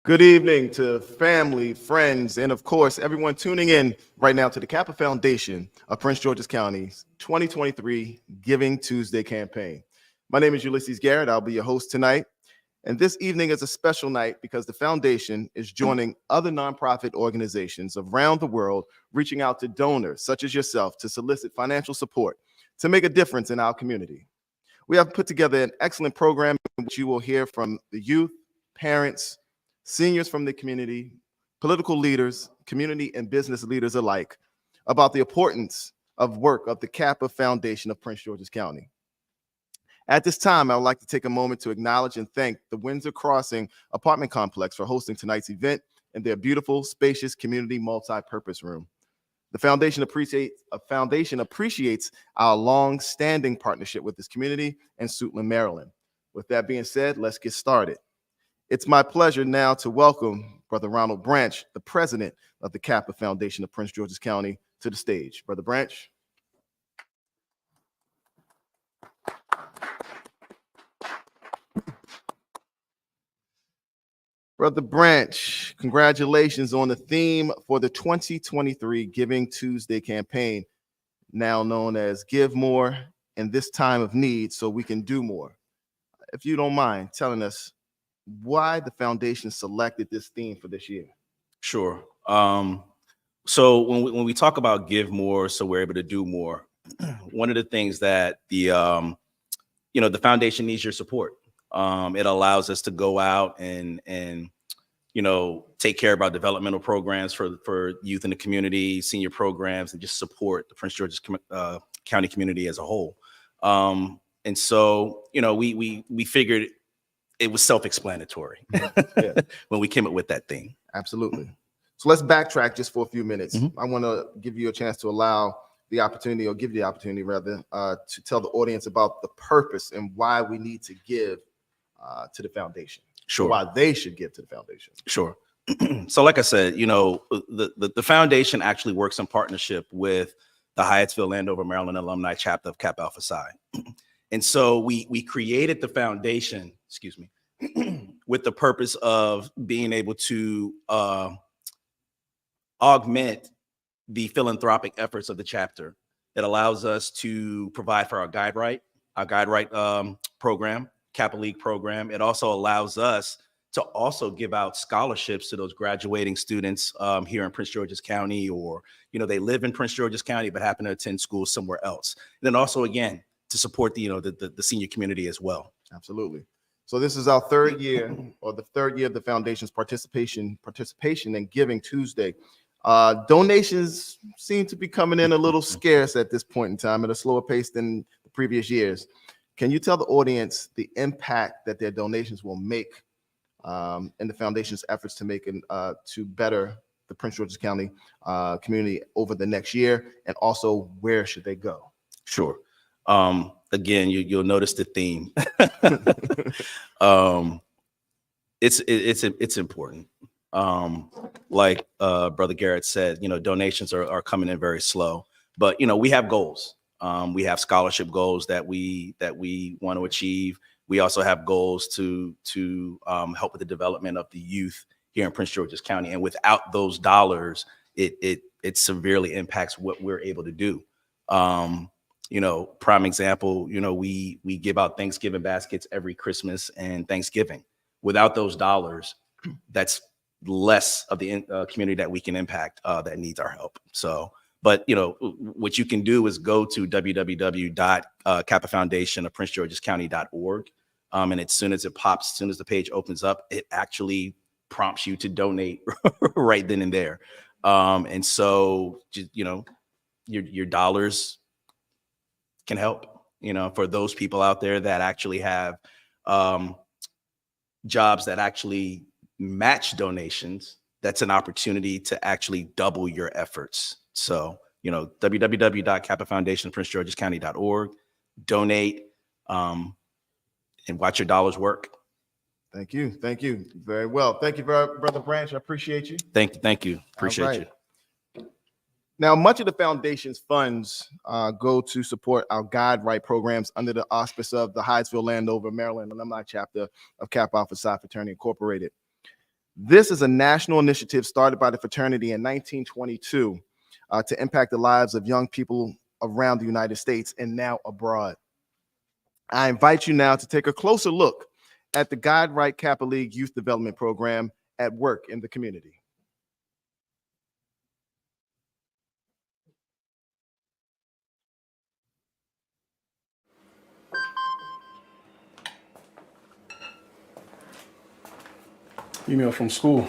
Good evening to family, friends, and of course, everyone tuning in right now to the Kappa Foundation of Prince George's County's 2023 Giving Tuesday campaign. My name is Ulysses Garrett. I'll be your host tonight. And this evening is a special night because the foundation is joining other nonprofit organizations around the world, reaching out to donors such as yourself to solicit financial support to make a difference in our community. We have put together an excellent program in which you will hear from the youth, parents, seniors from the community, political leaders, community and business leaders alike about the importance of work of the Kappa Foundation of Prince George's County. At this time, I would like to take a moment to acknowledge and thank the Windsor Crossing apartment complex for hosting tonight's event and their beautiful, spacious community multi-purpose room. The foundation appreciates our long-standing partnership with this community and Suitland, Maryland. With that being said, let's get started. It's my pleasure now to welcome Brother Ronald Branch, the president of the Kappa Foundation of Prince George's County, to the stage. Brother Branch. Brother Branch, congratulations on the theme for the 2023 Giving Tuesday campaign, now known as Give More in This Time of Need So We Can Do More. If you don't mind telling us why the foundation selected this theme for this year. Sure. So when we talk about give more, so we're able to do more, one of the things that the foundation needs your support. It allows us to go out and take care of our developmental programs for youth in the community, senior programs, and just support the Prince George's County community as a whole. And so, we figured it was self-explanatory when we came up with that theme. Absolutely. So let's backtrack just for a few minutes. I want to give you a chance to give you the opportunity rather, to tell the audience about the purpose and why we need to give to the foundation. Sure. Why they should give to the foundation. Sure. So like I said, the foundation actually works in partnership with the Hyattsville, Landover, Maryland Alumni chapter of Kappa Alpha Psi. And so we created the foundation, with the purpose of being able to augment the philanthropic efforts of the chapter. It allows us to provide for our guide right program, Kappa League program. It also allows us to also give out scholarships to those graduating students here in Prince George's County, or, they live in Prince George's County, but happen to attend school somewhere else. And then also, again, to support the senior community as well. Absolutely. So this is our third year of the foundation's participation in Giving Tuesday. Donations seem to be coming in a little scarce at this point in time, at a slower pace than the previous years. Can you tell the audience the impact that their donations will make in the foundation's efforts to better the Prince George's County community over the next year, and also where should they go? Sure. Again, you'll notice the theme. It's important. Like Brother Garrett said, donations are coming in very slow, but we have goals. We have scholarship goals that we want to achieve. We also have goals to help with the development of the youth here in Prince George's County. And without those dollars, it severely impacts what we're able to do. Prime example, we give out Thanksgiving baskets every Christmas and Thanksgiving. Without those dollars, that's less of the community that we can impact that needs our help. So, but what you can do is go to www.kappafoundationofprincegeorgescounty.org. And as soon as the page opens up, it actually prompts you to donate right then and there. And so, your dollars can help, for those people out there that actually have jobs that actually match donations. That's an opportunity to actually double your efforts. So, www.kappafoundationofprincegeorgescounty.org, donate, and watch your dollars work. Thank you. Very well. Thank you, Brother Branch. I appreciate you. Thank you. Appreciate you. Now, much of the foundation's funds go to support our guide right programs under the auspice of the Hyattsville, Landover, Maryland Alumni chapter of Kappa Alpha Psi Fraternity Incorporated. This is a national initiative started by the fraternity in 1922 to impact the lives of young people around the United States and now abroad. I invite you now to take a closer look at the Guide Right Kappa League Youth Development Program at work in the community. Email from school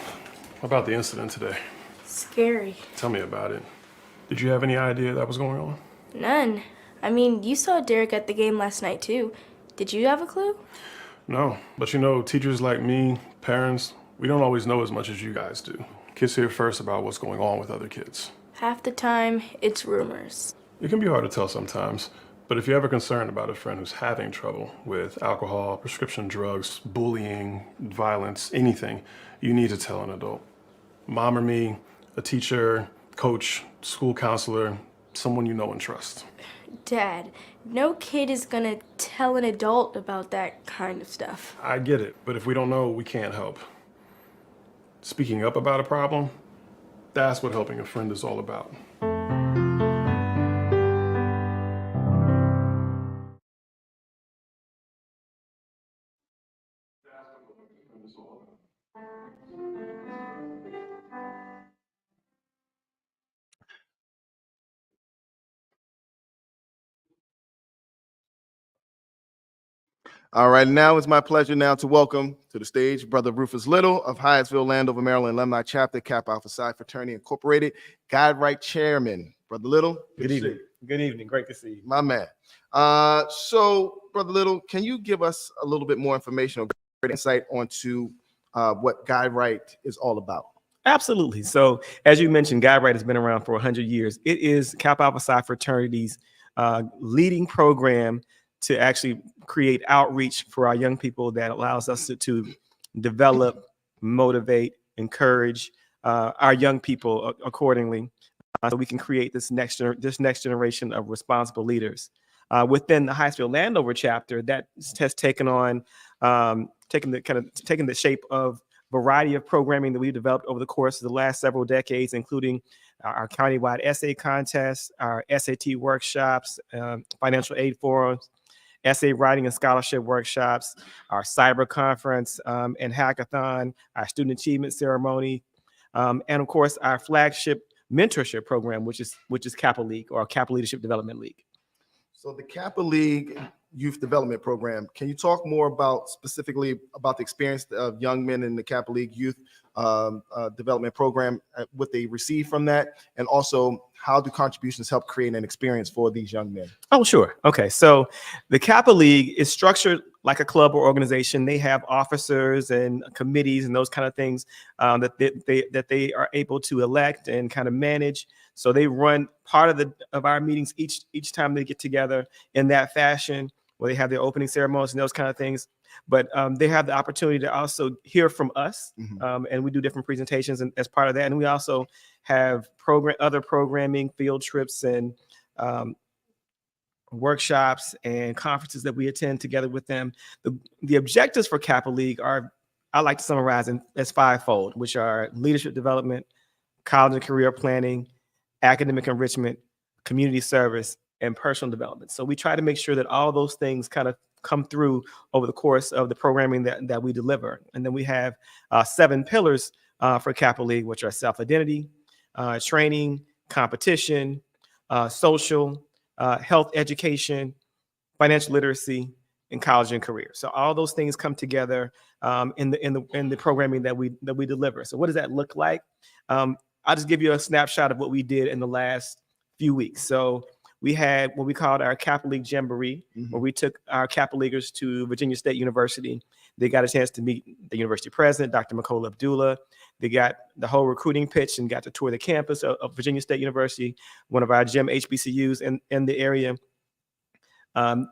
about the incident today. Scary. Tell me about it. Did you have any idea that was going on? None. I mean, you saw Derek at the game last night too. Did you have a clue? No, but you know, teachers like me, parents, we don't always know as much as you guys do. Kids hear first about what's going on with other kids. Half the time, it's rumors. It can be hard to tell sometimes, but if you're ever concerned about a friend who's having trouble with alcohol, prescription drugs, bullying, violence, anything, you need to tell an adult. Mom or me, a teacher, coach, school counselor, someone you know and trust. Dad, no kid is gonna tell an adult about that kind of stuff. I get it, but if we don't know, we can't help. Speaking up about a problem, that's what helping a friend is all about. All right, now it's my pleasure now to welcome to the stage Brother Rufus Little of Hyattsville, Landover, Maryland Alumni Chapter, Kappa Alpha Psi Fraternity Incorporated, Guide Right Chairman. Brother Little. Good evening. Good evening. Great to see you. My man. So, Brother Little, can you give us a little bit more information or great insight onto what Guide Right is all about? Absolutely. So, as you mentioned, Guide Right has been around for 100 years. It is Kappa Alpha Psi Fraternity's leading program to actually create outreach for our young people that allows us to develop, motivate, encourage our young people accordingly, so we can create this next generation of responsible leaders. Within the Hyattsville Landover chapter, that has taken on taking the shape of variety of programming that we've developed over the course of the last several decades, including our countywide essay contests, our SAT workshops, financial aid forums, essay writing and scholarship workshops, our cyber conference and hackathon, our student achievement ceremony, and of course our flagship mentorship program, which is Kappa League, or Kappa Leadership Development League. So the Kappa League Youth Development Program, can you talk more about specifically about the experience of young men in the Kappa League Youth Development Program, what they receive from that, and also how do contributions help create an experience for these young men? Oh, sure. Okay. So the Kappa League is structured like a club or organization. They have officers and committees and those kind of things that they are able to elect and kind of manage. So they run part of our meetings each time they get together in that fashion, where they have their opening ceremonies and those kind of things. But they have the opportunity to also hear from us, and we do different presentations as part of that. And we also have other programming, field trips, and workshops and conferences that we attend together with them. The objectives for Kappa League are, I like to summarize as fivefold, which are leadership development, college and career planning, academic enrichment, community service, and personal development. So we try to make sure that all those things kind of come through over the course of the programming that we deliver. And then we have 7 pillars for Kappa League, which are self-identity, training, competition, social, health education, financial literacy, and college and career. So all those things come together in the programming that we deliver. So what does that look like? I'll just give you a snapshot of what we did in the last few weeks. So we had what we called our Kappa League Jamboree, where we took our Kappa Leaguers to Virginia State University. They got a chance to meet the university president, Dr. Makola Abdullah. They got the whole recruiting pitch and got to tour the campus of Virginia State University, one of our gem HBCUs in the area.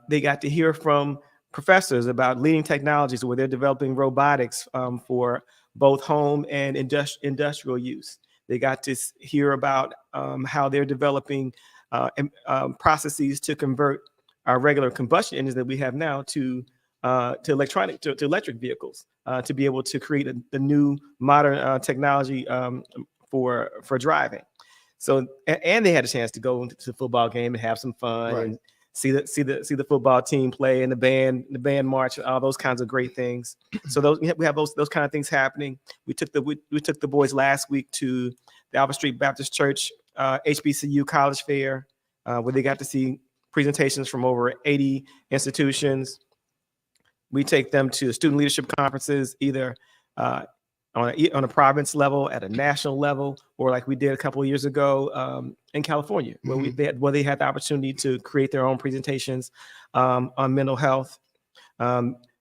They got to hear from professors about leading technologies where they're developing robotics for both home and industrial use. They got to hear about how they're developing processes to convert our regular combustion engines that we have now to to electric vehicles to be able to create the new modern technology for driving. So and they had a chance to go to the football game and have some fun Right. and see the football team play and the band march and all those kinds of great things. So we have those kind of things happening. We took the boys last week to the Albert Street Baptist Church HBCU College Fair, where they got to see presentations from over 80 institutions. We take them to student leadership conferences, either on a province level, at a national level, or like we did a couple of years ago in California, where they had the opportunity to create their own presentations on mental health.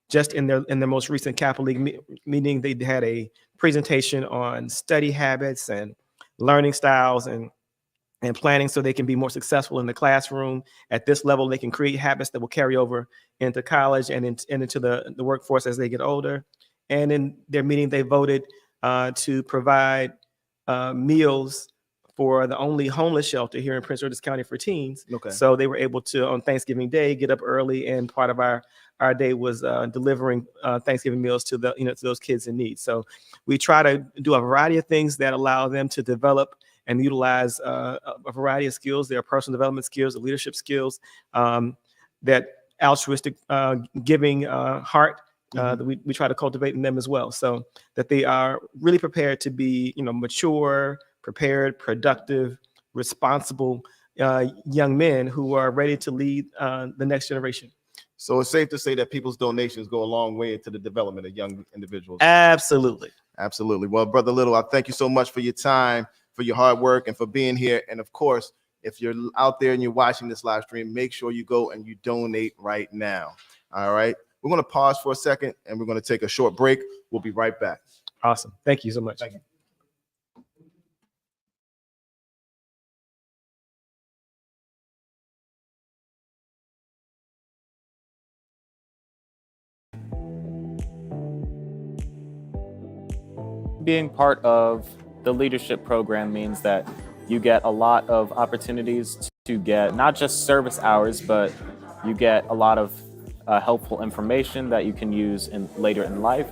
Just in their most recent Kappa League meeting, they had a presentation on study habits and learning styles and planning so they can be more successful in the classroom. At this level, they can create habits that will carry over into college and into the workforce as they get older. And in their meeting, they voted to provide meals for the only homeless shelter here in Prince George's County for teens. Okay. So they were able to, on Thanksgiving Day, get up early, and part of our day was delivering Thanksgiving meals to to those kids in need. So we try to do a variety of things that allow them to develop and utilize a variety of skills. There are personal development skills, the leadership skills, that altruistic giving heart that we try to cultivate in them as well, so that they are really prepared to be, mature, prepared, productive, responsible young men who are ready to lead the next generation. So it's safe to say that people's donations go a long way into the development of young individuals. Absolutely. Absolutely. Well, Brother Little, I thank you so much for your time, for your hard work, and for being here. And of course, if you're out there and you're watching this live stream, make sure you go and you donate right now. All right. We're going to pause for a second and we're going to take a short break. We'll be right back. Awesome. Thank you so much. Thank you. Being part of the leadership program means that you get a lot of opportunities to get not just service hours, but you get a lot of helpful information that you can use later in life.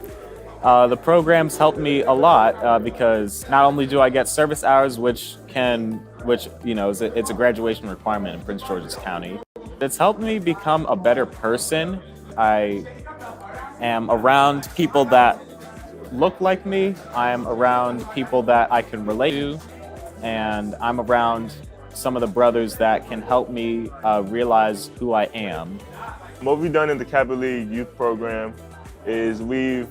The programs helped me a lot because not only do I get service hours, which it's a graduation requirement in Prince George's County. It's helped me become a better person. I am around people that look like me. I'm around people that I can relate to, and I'm around some of the brothers that can help me realize who I am. What we've done in the Kappa League Youth Program is we've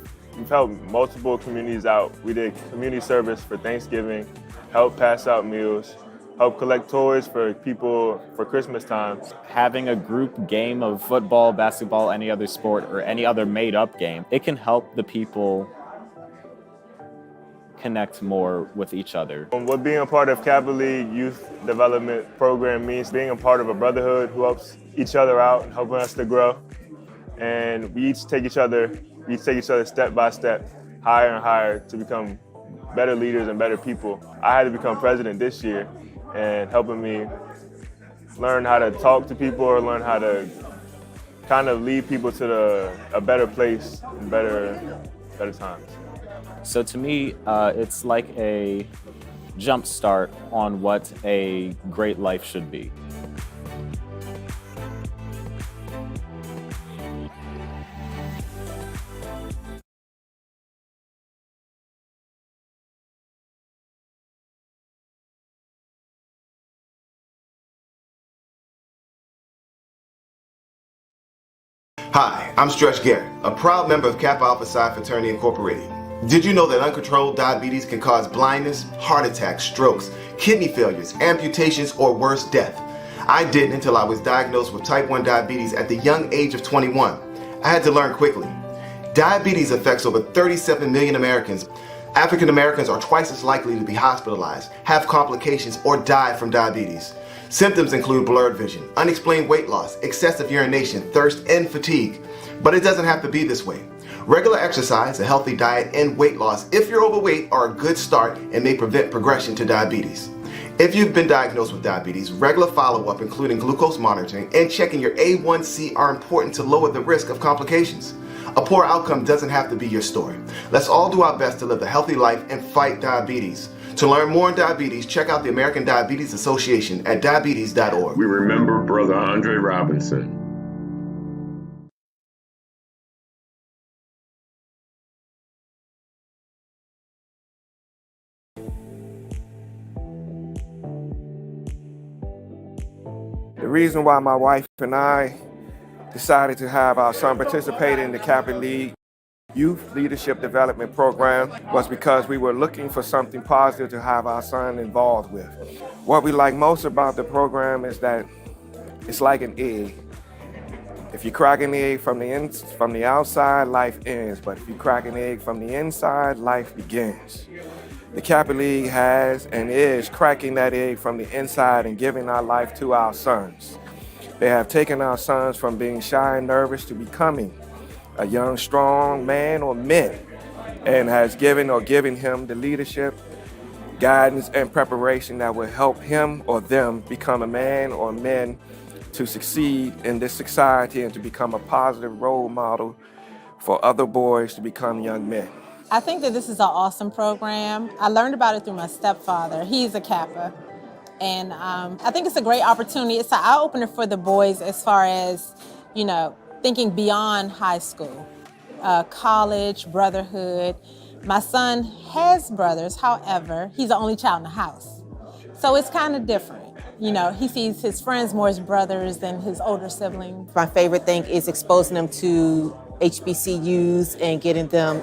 helped multiple communities out. We did community service for Thanksgiving, helped pass out meals, helped collect toys for people for Christmas time. Having a group game of football, basketball, any other sport, or any other made-up game, it can help the people connect more with each other. What being a part of Kappa League Youth Development Program means, being a part of a brotherhood who helps each other out and helping us to grow. And we each take each other step by step, higher and higher, to become better leaders and better people. I had to become president this year, and helping me learn how to talk to people or learn how to kind of lead people to a better place and better times. So to me, it's like a jump start on what a great life should be. Hi, I'm Stretch Garrett, a proud member of Kappa Alpha Psi Fraternity Incorporated. Did you know that uncontrolled diabetes can cause blindness, heart attacks, strokes, kidney failures, amputations, or worse, death? I didn't until I was diagnosed with type 1 diabetes at the young age of 21. I had to learn quickly. Diabetes affects over 37 million Americans. African Americans are twice as likely to be hospitalized, have complications, or die from diabetes. Symptoms include blurred vision, unexplained weight loss, excessive urination, thirst, and fatigue. But it doesn't have to be this way. Regular exercise, a healthy diet, and weight loss, if you're overweight, are a good start and may prevent progression to diabetes. If you've been diagnosed with diabetes, regular follow-up, including glucose monitoring and checking your A1C, are important to lower the risk of complications. A poor outcome doesn't have to be your story. Let's all do our best to live a healthy life and fight diabetes. To learn more on diabetes, check out the American Diabetes Association at diabetes.org. We remember Brother Andre Robinson. The reason why my wife and I decided to have our son participate in the Kappa League Youth Leadership Development Program was because we were looking for something positive to have our son involved with. What we like most about the program is that it's like an egg. If you crack an egg from the outside, life ends. But if you crack an egg from the inside, life begins. The Kappa League has and is cracking that egg from the inside and giving our life to our sons. They have taken our sons from being shy and nervous to becoming a young, strong man or men, and has given him the leadership, guidance, and preparation that will help him or them become a man or men to succeed in this society and to become a positive role model for other boys to become young men. I think that this is an awesome program. I learned about it through my stepfather. He's a Kappa. And I think it's a great opportunity. It's an eye-opener for the boys as far as, you know, thinking beyond high school, college, brotherhood. My son has brothers, however, he's the only child in the house. So it's kind of different. You know, he sees his friends more as brothers than his older siblings. My favorite thing is exposing them to HBCUs and getting them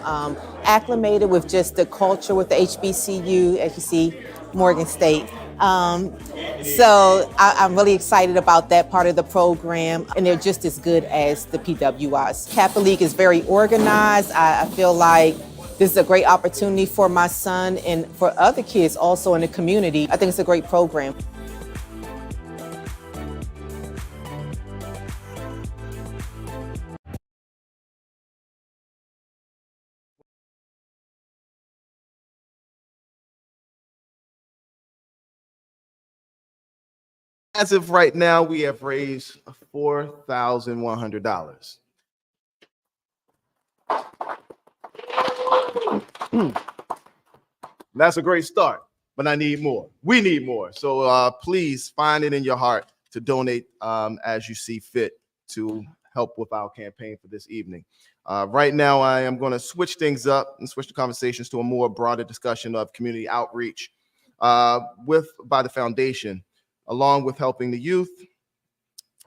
acclimated with just the culture with the HBCU, as you see, Morgan State. So I'm really excited about that part of the program, and they're just as good as the PWIs. Kappa League is very organized. I feel like this is a great opportunity for my son and for other kids also in the community. I think it's a great program. As of right now, we have raised $4,100. That's a great start, but I need more. We need more. So please find it in your heart to donate as you see fit to help with our campaign for this evening. Right now, I am going to switch things up and switch the conversations to a more broader discussion of community outreach by the foundation. Along with helping the youth,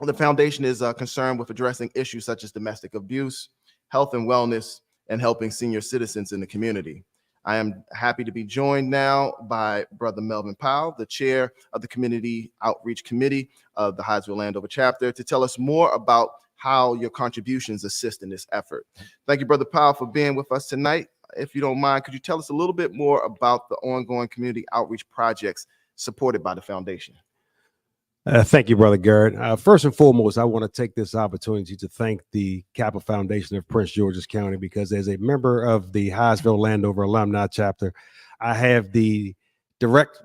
the foundation is concerned with addressing issues such as domestic abuse, health and wellness, and helping senior citizens in the community. I am happy to be joined now by Brother Melvin Powell, the chair of the Community Outreach Committee of the Hyattsville Landover chapter, to tell us more about how your contributions assist in this effort. Thank you, Brother Powell, for being with us tonight. If you don't mind, could you tell us a little bit more about the ongoing community outreach projects supported by the foundation? Thank you, Brother Garrett. First and foremost, I want to take this opportunity to thank the Kappa Foundation of Prince George's County, because as a member of the Hyattsville Landover Alumni chapter, I have the direct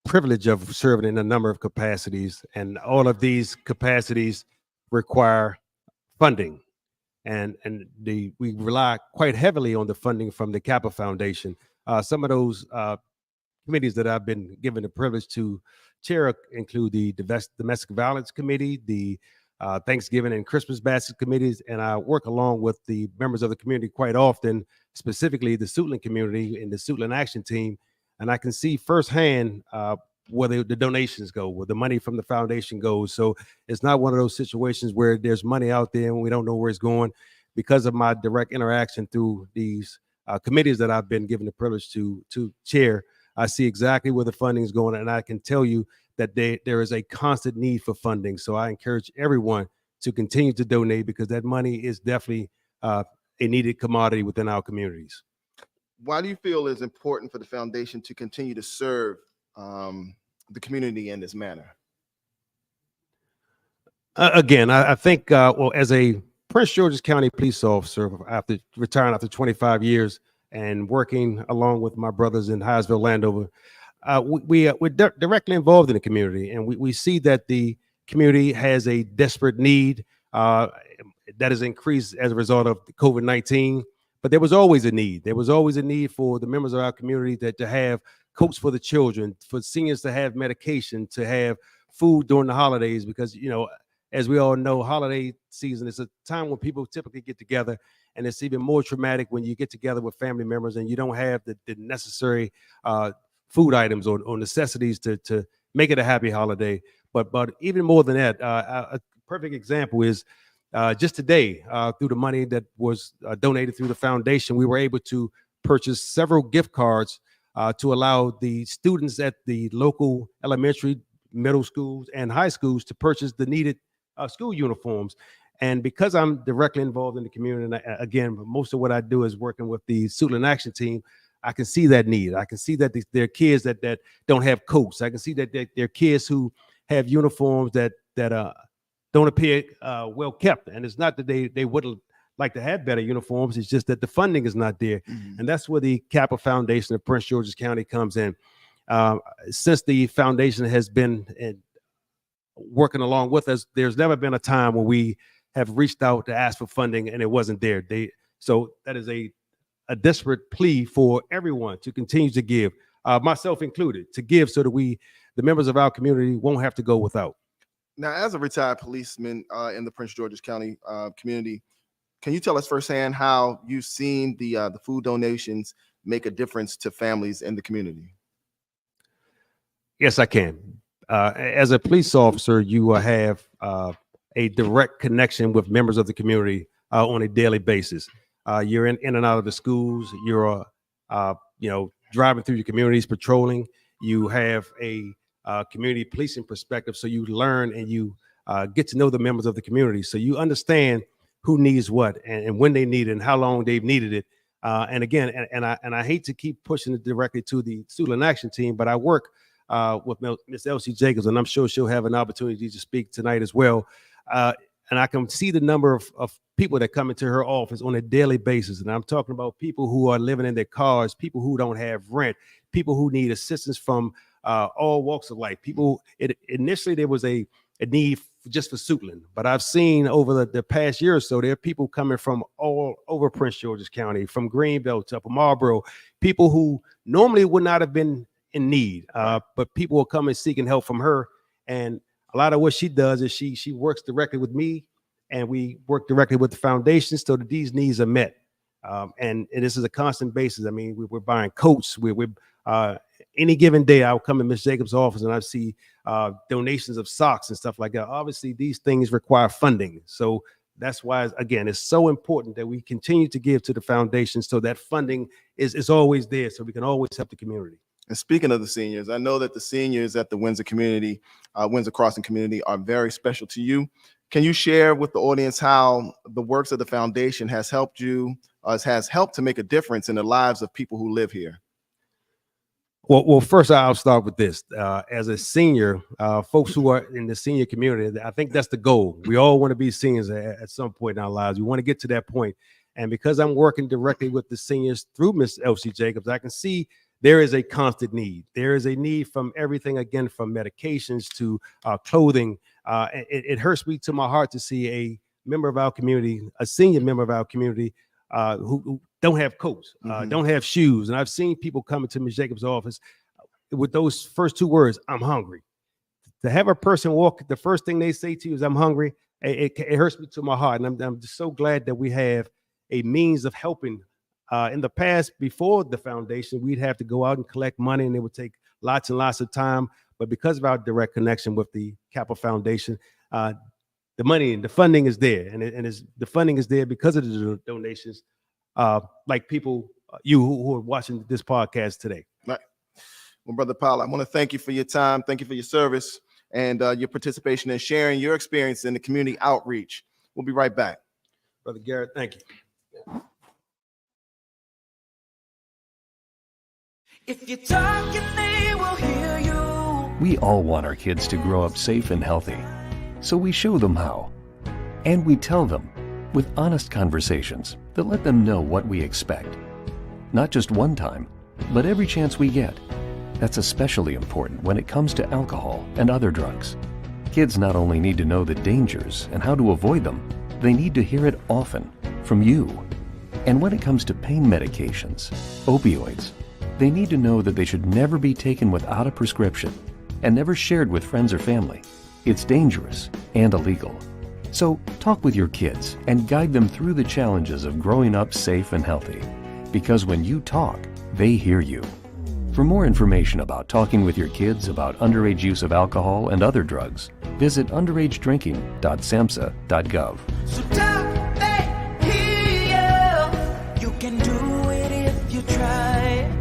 privilege of serving in a number of capacities, and all of these capacities require funding. And we rely quite heavily on the funding from the Kappa Foundation. Some of those committees that I've been given the privilege to chair include the Domestic Violence Committee, the Thanksgiving and Christmas Basket Committees, and I work along with the members of the community quite often, specifically the Suitland community and the Suitland Action Team, and I can see firsthand where the donations go, where the money from the foundation goes. So it's not one of those situations where there's money out there and we don't know where it's going. Because of my direct interaction through these committees that I've been given the privilege to chair, I see exactly where the funding is going, and I can tell you that there is a constant need for funding. So I encourage everyone to continue to donate, because that money is definitely a needed commodity within our communities. Why do you feel it's important for the foundation to continue to serve the community in this manner? Again, I think, well, as a Prince George's County police officer, after retiring after 25 years, and working along with my brothers in Hyattsville Landover, we're directly involved in the community, and we see that the community has a desperate need that has increased as a result of COVID-19. But there was always a need. There was always a need for the members of our community to have coats for the children, for seniors to have medication, to have food during the holidays, because, as we all know, holiday season is a time when people typically get together, and it's even more traumatic when you get together with family members and you don't have the necessary food items or necessities to make it a happy holiday. But even more than that, a perfect example is just today, through the money that was donated through the foundation, we were able to purchase several gift cards to allow the students at the local elementary, middle schools, and high schools to purchase the needed school uniforms. And because I'm directly involved in the community, and again, most of what I do is working with the Student Action Team, I can see that need. I can see that there are kids that don't have coats. I can see that there are kids who have uniforms that don't appear well kept. And it's not that they wouldn't like to have better uniforms. It's just that the funding is not there. Mm-hmm. And that's where the Kappa Foundation of Prince George's County comes in. Since the foundation has been working along with us, there's never been a time when we have reached out to ask for funding and it wasn't there. So that is a desperate plea for everyone to continue to give, myself included, to give so that the members of our community won't have to go without. Now, as a retired policeman in the Prince George's County community, can you tell us firsthand how you've seen the food donations make a difference to families in the community? Yes, I can. As a police officer, you have a direct connection with members of the community on a daily basis. You're in and out of the schools. You're, driving through your communities, patrolling. You have a community policing perspective, so you learn and you get to know the members of the community. So you understand who needs what and when they need it and how long they've needed it. And again, I hate to keep pushing it directly to the Student Action Team, but I work with Miss Elsie Jacobs, and I'm sure she'll have an opportunity to speak tonight as well. And I can see the number of people that come into her office on a daily basis. And I'm talking about people who are living in their cars, people who don't have rent, people who need assistance from all walks of life. Initially there was a need just for Suitland, but I've seen over the past year or so, there are people coming from all over Prince George's County, from Greenbelt to Upper Marlboro, people who normally would not have been in need, but people are coming seeking help from her. And a lot of what she does is she works directly with me, and we work directly with the foundation so that these needs are met. And this is a constant basis. I mean, we're buying coats. We're any given day, I'll come in Ms. Jacobs' office and I see donations of socks and stuff like that. Obviously, these things require funding. So that's why, again, it's so important that we continue to give to the foundation so that funding is always there, so we can always help the community. And speaking of the seniors, I know that the seniors at the Windsor community, Windsor Crossing community, are very special to you. Can you share with the audience how the works of the foundation has helped you, has helped to make a difference in the lives of people who live here? Well, first I'll start with this. As a senior, folks who are in the senior community, I think that's the goal. We all want to be seniors at some point in our lives. We want to get to that point. And because I'm working directly with the seniors through Miss Elsie Jacobs, I can see there is a constant need. There is a need from everything, again, from medications to clothing. It hurts me to my heart to see a member of our community, a senior member of our community, who don't have coats, don't have shoes. And I've seen people come into Ms. Jacobs' office with those first two words, I'm hungry. To have a person walk, the first thing they say to you is, I'm hungry. It hurts me to my heart. And I'm just so glad that we have a means of helping. In the past, before the foundation, we'd have to go out and collect money, and it would take lots and lots of time. But because of our direct connection with the Kappa Foundation, the money and the funding is there, and the funding is there because of the donations, like people who are watching this podcast today. Right. Well, Brother Powell, I want to thank you for your time. Thank you for your service and your participation in sharing your experience in the community outreach. We'll be right back. Brother Garrett, thank you. If you're talking, they will hear you. We all want our kids to grow up safe and healthy, so we show them how. And we tell them with honest conversations that let them know what we expect. Not just one time, but every chance we get. That's especially important when it comes to alcohol and other drugs. Kids not only need to know the dangers and how to avoid them, they need to hear it often from you. And when it comes to pain medications, opioids, they need to know that they should never be taken without a prescription and never shared with friends or family. It's dangerous and illegal. So talk with your kids and guide them through the challenges of growing up safe and healthy. Because when you talk, they hear you. For more information about talking with your kids about underage use of alcohol and other drugs, visit underagedrinking.samhsa.gov. So talk, they hear you. You can do it if you try.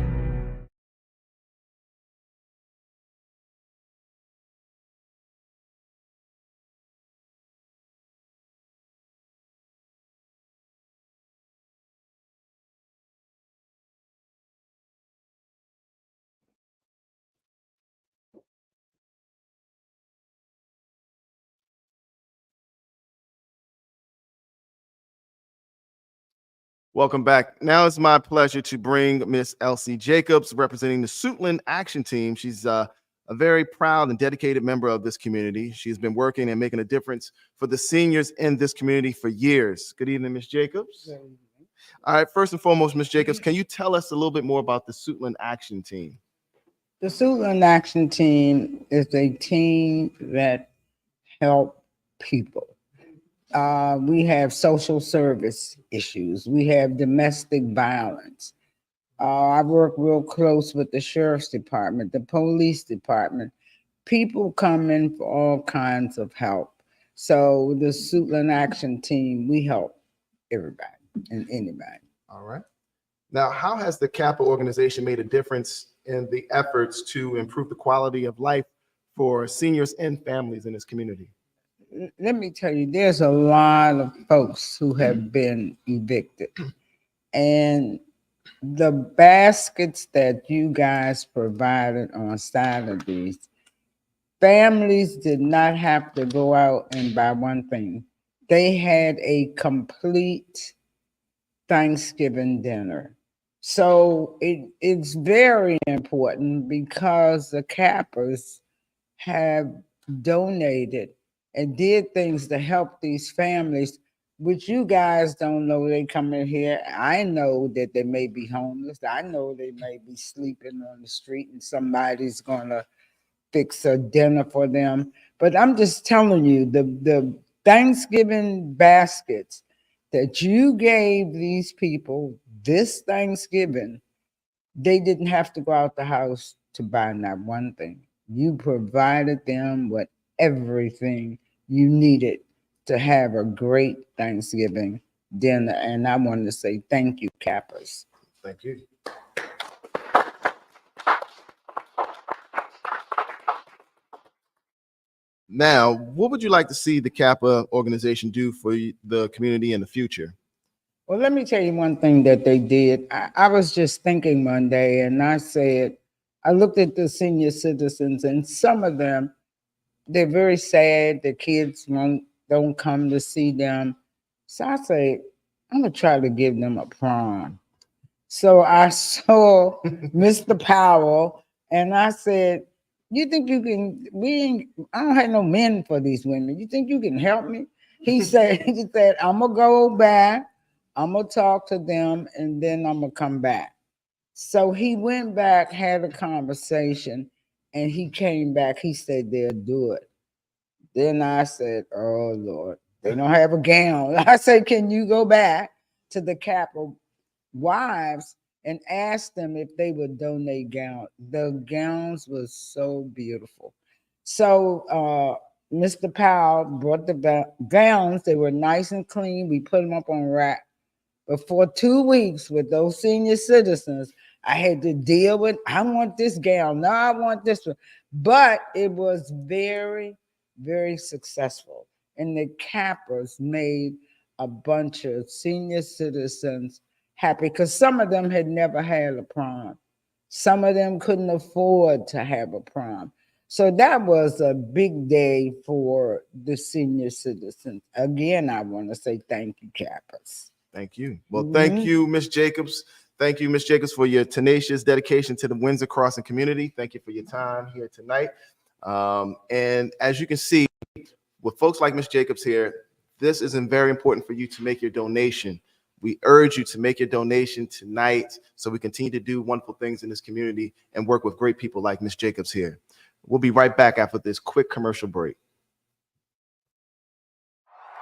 Welcome back. Now it's my pleasure to bring Miss Elsie Jacobs, representing the Suitland Action Team. She's a very proud and dedicated member of this community. She's been working and making a difference for the seniors in this community for years. Good evening, Miss Jacobs. All right, first and foremost, Miss Jacobs, can you tell us a little bit more about the Suitland Action Team? The Suitland Action Team is a team that help people. We have social service issues. We have domestic violence. I work real close with the sheriff's department, the police department. People come in for all kinds of help. So the Suitland Action Team, we help everybody and anybody. All right. Now, how has the Kappa organization made a difference in the efforts to improve the quality of life for seniors and families in this community? Let me tell you, there's a lot of folks who have been evicted. And the baskets that you guys provided on Saturdays, families did not have to go out and buy one thing. They had a complete Thanksgiving dinner. So it's very important because the Kappas have donated and did things to help these families, which you guys don't know. They come in here. I know that they may be homeless. I know they may be sleeping on the street and somebody's gonna fix a dinner for them. But I'm just telling you, the Thanksgiving baskets that you gave these people this Thanksgiving, they didn't have to go out the house to buy not one thing. You provided them with everything you needed to have a great Thanksgiving dinner. And I want to say thank you, Kappas. Thank you. Now, what would you like to see the Kappa organization do for the community in the future? Well, let me tell you one thing that they did. I was just thinking one day and I said, I looked at the senior citizens and some of them, they're very sad. The kids don't come to see them. So I say, I'm gonna try to give them a prom. So I saw Mr. Powell and I said, you think you can, I don't have no men for these women. You think you can help me? He said, I'm gonna go back, I'm gonna talk to them and then I'm gonna come back. So he went back, had a conversation and he came back, he said they'll do it. Then I said, oh Lord, they don't have a gown. I said, can you go back to the Kappa wives and ask them if they would donate gowns? The gowns were so beautiful. So Mr. Powell brought the gowns. They were nice and clean. We put them up on rack. But for 2 weeks with those senior citizens, I had to deal with, I want this gown. No, I want this one. But it was very, very successful. And the Kappas made a bunch of senior citizens happy because some of them had never had a prom. Some of them couldn't afford to have a prom. So that was a big day for the senior citizens. Again, I want to say thank you, Kappas. Thank you. Well, thank you, Miss Jacobs. Thank you, Ms. Jacobs, for your tenacious dedication to the Windsor Crossing community. Thank you for your time here tonight. And as you can see, with folks like Ms. Jacobs here, this is very important for you to make your donation. We urge you to make your donation tonight so we continue to do wonderful things in this community and work with great people like Ms. Jacobs here. We'll be right back after this quick commercial break.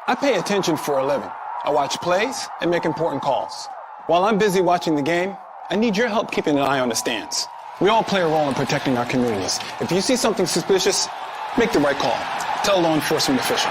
I pay attention for a living. I watch plays and make important calls. While I'm busy watching the game, I need your help keeping an eye on the stands. We all play a role in protecting our communities. If you see something suspicious, make the right call. Tell a law enforcement official.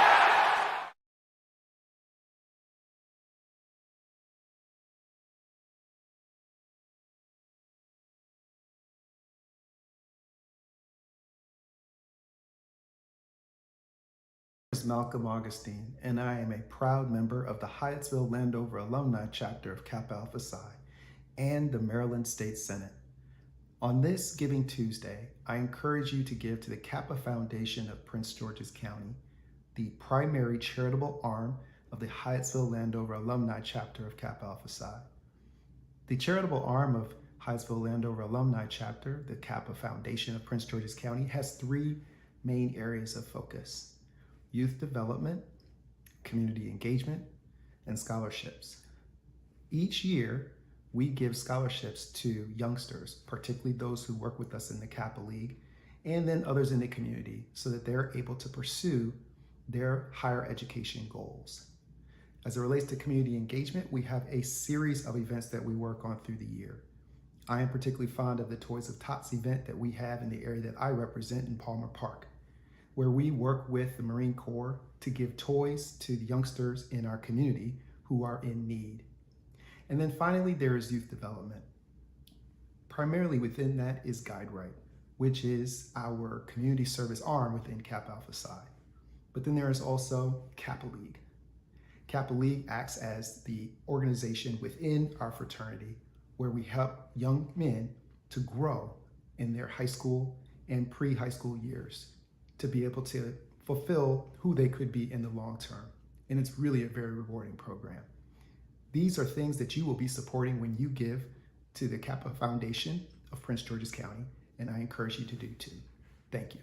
Is Malcolm Augustine, and I am a proud member of the Hyattsville Landover Alumni chapter of Kappa Alpha Psi and the Maryland State Senate. On this Giving Tuesday, I encourage you to give to the Kappa Foundation of Prince George's County, the primary charitable arm of the Hyattsville Landover Alumni chapter of Kappa Alpha Psi. The charitable arm of Hyattsville Landover Alumni chapter, the Kappa Foundation of Prince George's County, has three main areas of focus: youth development, community engagement, and scholarships. Each year, we give scholarships to youngsters, particularly those who work with us in the Kappa League, and then others in the community, so that they're able to pursue their higher education goals. As it relates to community engagement, we have a series of events that we work on through the year. I am particularly fond of the Toys of Tots event that we have in the area that I represent in Palmer Park, where we work with the Marine Corps to give toys to the youngsters in our community who are in need. And then finally, there is youth development. Primarily within that is GuideRight, which is our community service arm within Kappa Alpha Psi. But then there is also Kappa League. Kappa League acts as the organization within our fraternity where we help young men to grow in their high school and pre-high school years, to be able to fulfill who they could be in the long term. And it's really a very rewarding program. These are things that you will be supporting when you give to the Kappa Foundation of Prince George's County, and I encourage you to do too. Thank you.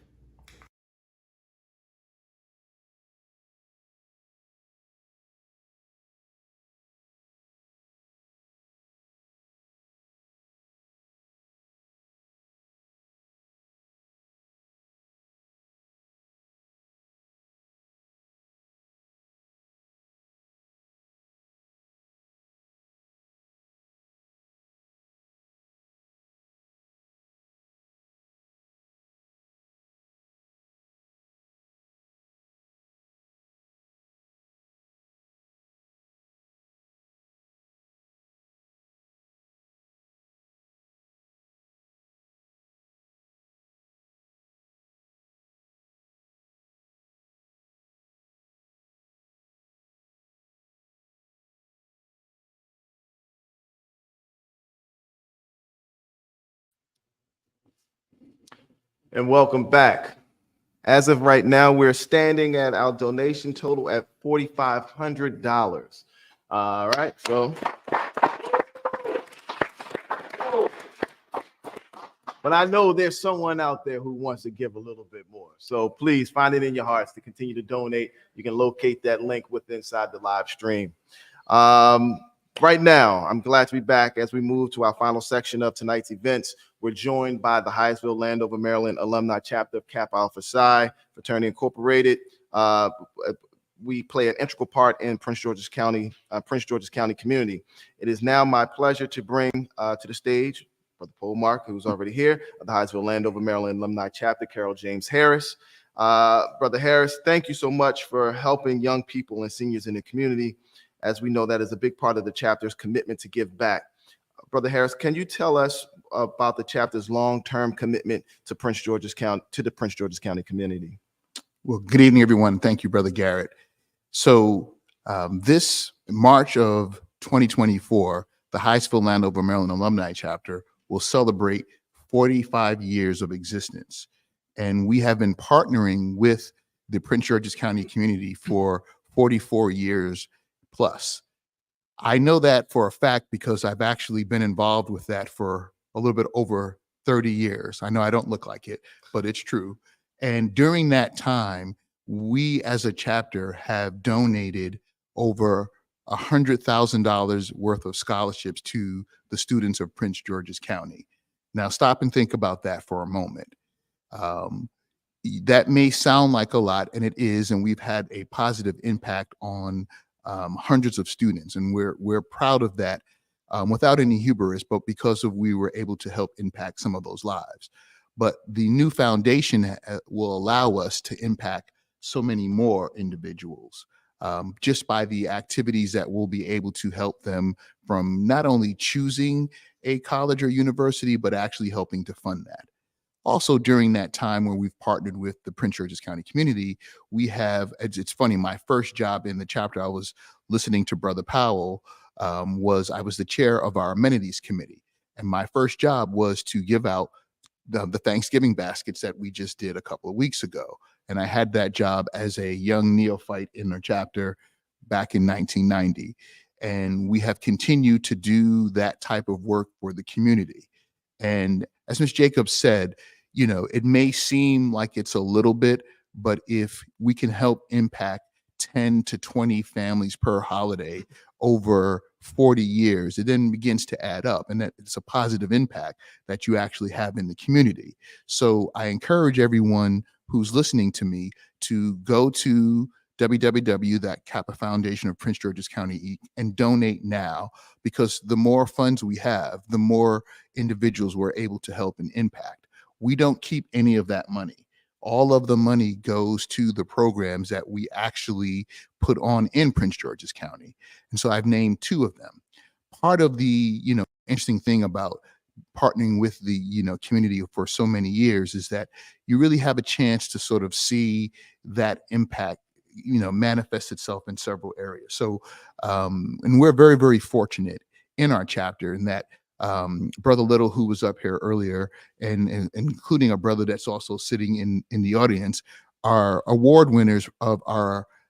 And welcome back. As of right now, we're standing at our donation total at $4,500. All right, so. But I know there's someone out there who wants to give a little bit more. So please find it in your hearts to continue to donate. You can locate that link inside the live stream. Right now, I'm glad to be back as we move to our final section of tonight's events. We're joined by the Hyattsville Landover, Maryland Alumni chapter of Kappa Alpha Psi, Fraternity Incorporated. We play an integral part in Prince George's County community. It is now my pleasure to bring to the stage Brother Paul Mark, who's already here, of the Hyattsville Landover, Maryland Alumni chapter, Carol James Harris. Brother Harris, thank you so much for helping young people and seniors in the community. As we know, that is a big part of the chapter's commitment to give back. Brother Harris, can you tell us about the chapter's long-term commitment to Prince George's County, to the Prince George's County community? Well, good evening, everyone. Thank you, Brother Garrett. So this March of 2024, the Hyattsville Landover, Maryland Alumni chapter will celebrate 45 years of existence. And we have been partnering with the Prince George's County community for 44 years plus. I know that for a fact because I've actually been involved with that for a little bit over 30 years. I know I don't look like it, but it's true. And during that time, we as a chapter have donated over $100,000 worth of scholarships to the students of Prince George's County. Now, stop and think about that for a moment. That may sound like a lot, and it is, and we've had a positive impact on hundreds of students, and we're proud of that, without any hubris, but because of we were able to help impact some of those lives. But the new foundation will allow us to impact so many more individuals, just by the activities that we'll be able to help them from not only choosing a college or university, but actually helping to fund that. Also, during that time when we've partnered with the Prince George's County community, we have, it's funny, my first job in the chapter, I was listening to Brother Powell, I was the chair of our amenities committee. And my first job was to give out the Thanksgiving baskets that we just did a couple of weeks ago. And I had that job as a young neophyte in our chapter back in 1990. And we have continued to do that type of work for the community. And as Ms. Jacobs said, you know, it may seem like it's a little bit, but if we can help impact 10 to 20 families per holiday over 40 years, it then begins to add up, and that it's a positive impact that you actually have in the community. So I encourage everyone who's listening to me to go to www.Kappa Foundation of Prince George's County and donate now, because the more funds we have, the more individuals we're able to help and impact. We don't keep any of that money. All of the money goes to the programs that we actually put on in Prince George's County. And so I've named two of them. Part of the, interesting thing about partnering with the, community for so many years is that you really have a chance to sort of see that impact, manifest itself in several areas. So, and we're very, very fortunate in our chapter in that Brother Little, who was up here earlier, and including a brother that's also sitting in the audience, are award winners of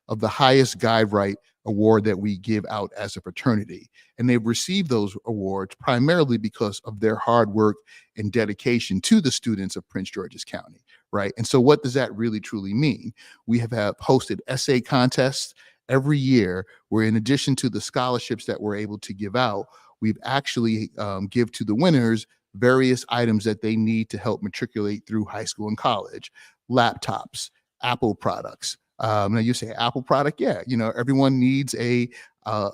the highest guide right award that we give out as a fraternity. And they've received those awards primarily because of their hard work and dedication to the students of Prince George's County, right? And so what does that really truly mean? We have hosted essay contests every year, where in addition to the scholarships that we're able to give out, we've actually give to the winners various items that they need to help matriculate through high school and college: laptops, Apple products. Now you say Apple product, yeah, everyone needs a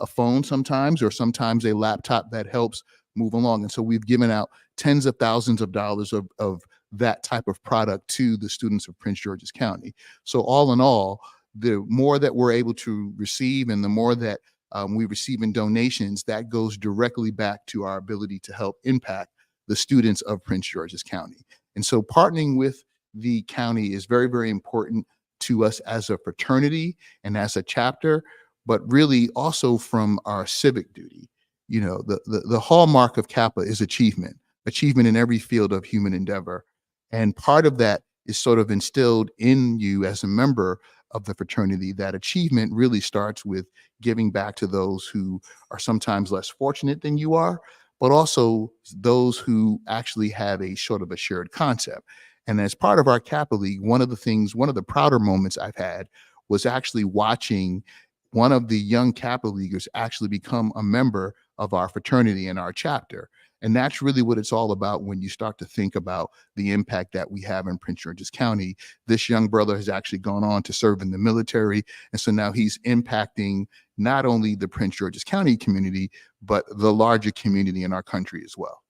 phone sometimes, or sometimes a laptop that helps move along. And so we've given out tens of thousands of dollars of that type of product to the students of Prince George's County. So all in all, the more that we're able to receive and the more that we receive in donations, that goes directly back to our ability to help impact the students of Prince George's County. And so partnering with the county is very, very important to us as a fraternity and as a chapter, but really also from our civic duty. The hallmark of Kappa is achievement in every field of human endeavor. And part of that is sort of instilled in you as a member of the fraternity. That achievement really starts with giving back to those who are sometimes less fortunate than you are, but also those who actually have a sort of a shared concept. And as part of our Kappa League, one of the prouder moments I've had was actually watching one of the young Kappa Leaguers actually become a member of our fraternity and our chapter. And that's really what it's all about when you start to think about the impact that we have in Prince George's County. This young brother has actually gone on to serve in the military. And so now he's impacting not only the Prince George's County community, but the larger community in our country as well.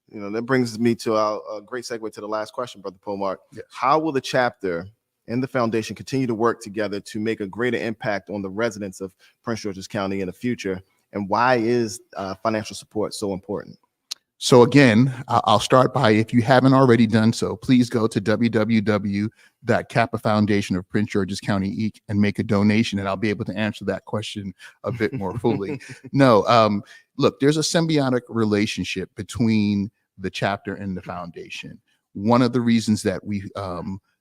That brings me to a great segue to the last question, Brother Pomar. Yes. How will the chapter and the foundation continue to work together to make a greater impact on the residents of Prince George's County in the future? And why is financial support so important? So again, I'll start by, if you haven't already done so, please go to www.Kappa Foundation of Prince George's County and make a donation, and I'll be able to answer that question a bit more fully. No, look, there's a symbiotic relationship between the chapter and the foundation. One of the reasons that we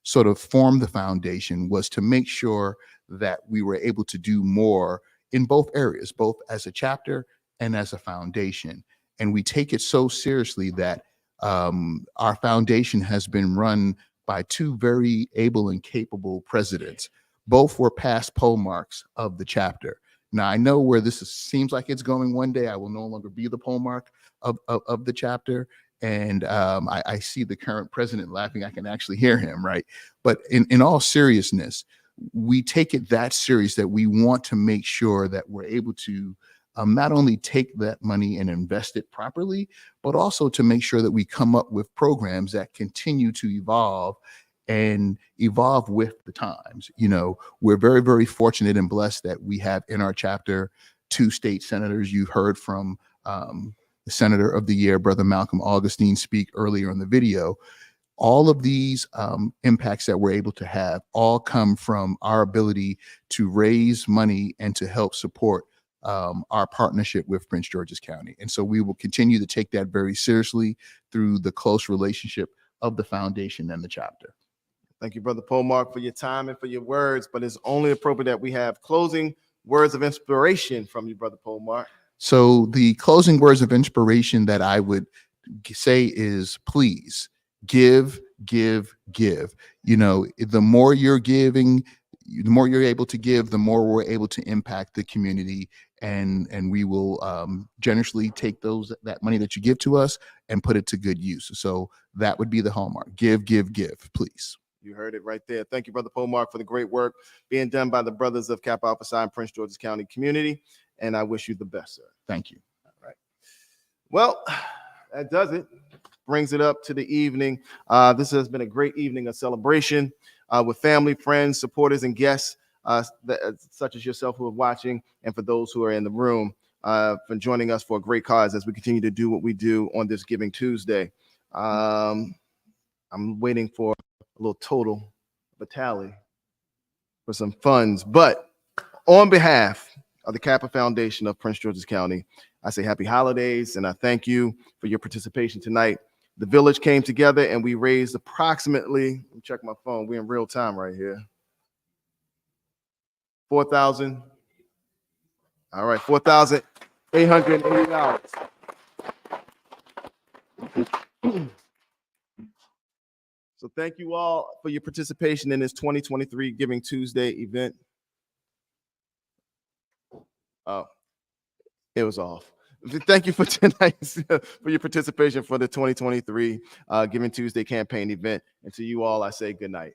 sort of formed the foundation was to make sure that we were able to do more in both areas, both as a chapter and as a foundation. And we take it so seriously that our foundation has been run by two very able and capable presidents. Both were past poll marks of the chapter. Now, I know where seems like it's going one day. I will no longer be the poll mark of the chapter. And I see the current president laughing. I can actually hear him, right? But in all seriousness, we take it that serious that we want to make sure that we're able to not only take that money and invest it properly, but also to make sure that we come up with programs that continue to evolve and evolve with the times. You know, we're very, very fortunate and blessed that we have in our chapter 2 state senators. You heard from the Senator of the Year, Brother Malcolm Augustine, speak earlier in the video. All of these impacts that we're able to have all come from our ability to raise money and to help support our partnership with Prince George's County. And so we will continue to take that very seriously through the close relationship of the foundation and the chapter. Thank you, Brother Polmark, for your time and for your words, but it's only appropriate that we have closing words of inspiration from you, Brother Polmark. So the closing words of inspiration that I would say is, please give, give, give. You know, the more you're giving, the more you're able to give, the more we're able to impact the community, and we will generously take that money that you give to us and put it to good use. So that would be the hallmark. Give, give, give, please. You heard it right there. Thank you, Brother Polmark, for the great work being done by the brothers of Kappa Alpha Psi and Prince George's County community. And I wish you the best, sir. Thank you. All right. Well, that does it. Brings it up to the evening. This has been a great evening of celebration with family, friends, supporters, and guests such as yourself who are watching, and for those who are in the room for joining us for a great cause as we continue to do what we do on this Giving Tuesday. I'm waiting for a little total of a tally for some funds, but on behalf of the Kappa Foundation of Prince George's County, I say happy holidays, and I thank you for your participation tonight. The village came together and we raised approximately, let me check my phone, we're in real time right here, 4,000. All right, $4,880. So thank you all for your participation in this 2023 Giving Tuesday event. Oh, it was off. Thank you for tonight's for your participation for the 2023 Giving Tuesday campaign event. And to you all, I say good night.